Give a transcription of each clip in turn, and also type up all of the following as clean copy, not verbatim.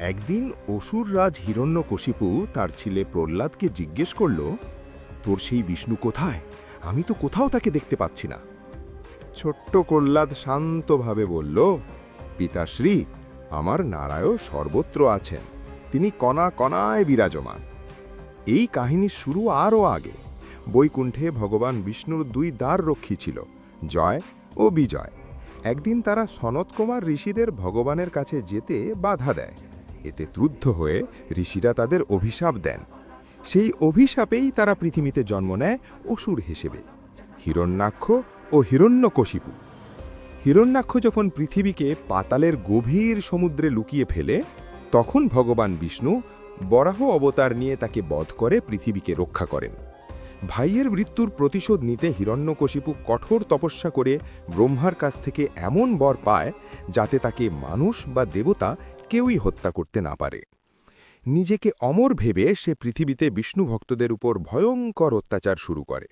একদিন অসুররাজ হিরণ্যকশিপু তার ছেলে প্রহ্লাদকে জিজ্ঞেস করল, তোর সেই বিষ্ণু কোথায়? আমি তো কোথাও তাকে দেখতে পাচ্ছি না। ছোট্ট প্রহ্লাদ শান্তভাবে বলল, পিতাশ্রী, আমার নারায়ণ সর্বত্র আছেন, তিনি কণা কণায় বিরাজমান। এই কাহিনীর শুরু আরও আগে। বৈকুণ্ঠে ভগবান বিষ্ণুর দুই দ্বার রক্ষী ছিল, জয় ও বিজয়। একদিন তারা সনৎকুমার ঋষিদের ভগবানের কাছে যেতে বাধা দেয়। এতে ক্রুদ্ধ হয়ে ঋষিরা তাদের অভিশাপ দেন। সেই অভিশাপেই তারা পৃথিবীতে জন্ম নেয় অসুর হিসেবে, হিরণ্যাক্ষ ও হিরণ্যকশিপু। হিরণ্যাক্ষ যখন পৃথিবীকে পাতালের গভীর সমুদ্রে লুকিয়ে ফেলে, তখন ভগবান বিষ্ণু বরাহ অবতার নিয়ে তাকে বধ করে পৃথিবীকে রক্ষা করেন। ভাইয়ের মৃত্যুর প্রতিশোধ নিতে হিরণ্যকশিপু কঠোর তপস্যা করে ব্রহ্মার কাছ থেকে এমন বর পায় যাতে তাকে মানুষ বা দেবতা কেউই হত্যা করতে না পারে। নিজেকে অমর ভেবে সে পৃথিবীতে বিষ্ণু ভক্তদের উপর ভয়ঙ্কর অত্যাচার শুরু করে।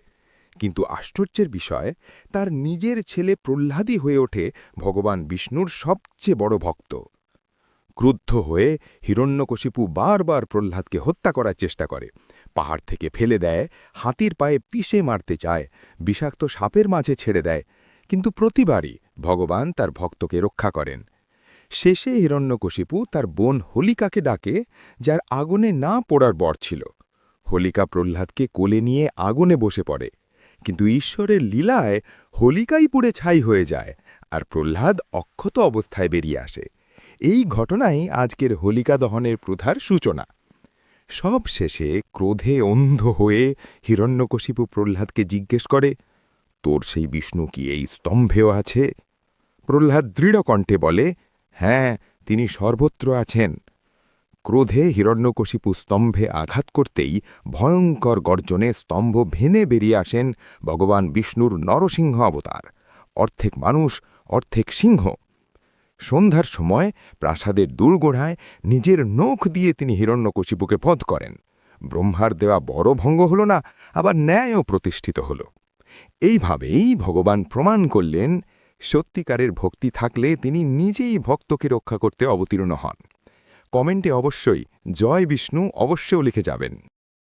কিন্তু আশ্চর্যের বিষয়, তার নিজের ছেলে প্রহ্লাদই হয়ে ওঠে ভগবান বিষ্ণুর সবচেয়ে বড় ভক্ত। ক্রুদ্ধ হয়ে হিরণ্যকশিপু বারবার প্রহ্লাদকে হত্যা করার চেষ্টা করে, পাহাড় থেকে ফেলে দেয়, হাতির পায়ে পিষে মারতে চায়, বিষাক্ত সাপের মাঝে ছেড়ে দেয়, কিন্তু প্রতিবারই ভগবান তার ভক্তকে রক্ষা করেন। শেষে হিরণ্যকশিপু তার বোন হোলিকাকে ডাকে, যার আগুনে না পোড়ার বর ছিল। হোলিকা প্রহ্লাদকে কোলে নিয়ে আগুনে বসে পড়ে, কিন্তু ঈশ্বরের লীলায় হোলিকাই পুড়ে ছাই হয়ে যায়, আর প্রহ্লাদ অক্ষত অবস্থায় বেরিয়ে আসে। এই ঘটনাই আজকের হোলিকা দহনের প্রথার সূচনা। সব শেষে ক্রোধে অন্ধ হয়ে হিরণ্যকশিপু প্রহ্লাদকে জিজ্ঞেস করে, তোর সেই বিষ্ণু কি এই স্তম্ভেও আছে? প্রহ্লাদ দৃঢ় কণ্ঠে বলে, হ্যাঁ, তিনি সর্বত্র আছেন। ক্রোধে হিরণ্যকশিপু স্তম্ভে আঘাত করতেই ভয়ঙ্কর গর্জনে স্তম্ভ ভেঙে বেরিয়ে আসেন ভগবান বিষ্ণুর নরসিংহ অবতার, অর্ধেক মানুষ অর্ধেক সিংহ। সন্ধ্যার সময় প্রাসাদের দূরগোড়ায় নিজের নখ দিয়ে তিনি হিরণ্যকশিপুকে বধ করেন। ব্রহ্মার দেওয়া বড় ভঙ্গ হল না, আবার ন্যায়ও প্রতিষ্ঠিত হল। এইভাবেই ভগবান প্রমাণ করলেন, সত্যিকারের ভক্তি থাকলে তিনি নিজেই ভক্তকে রক্ষা করতে অবতীর্ণ হন। কমেন্টে অবশ্যই জয় বিষ্ণু অবশ্যই লিখে যাবেন।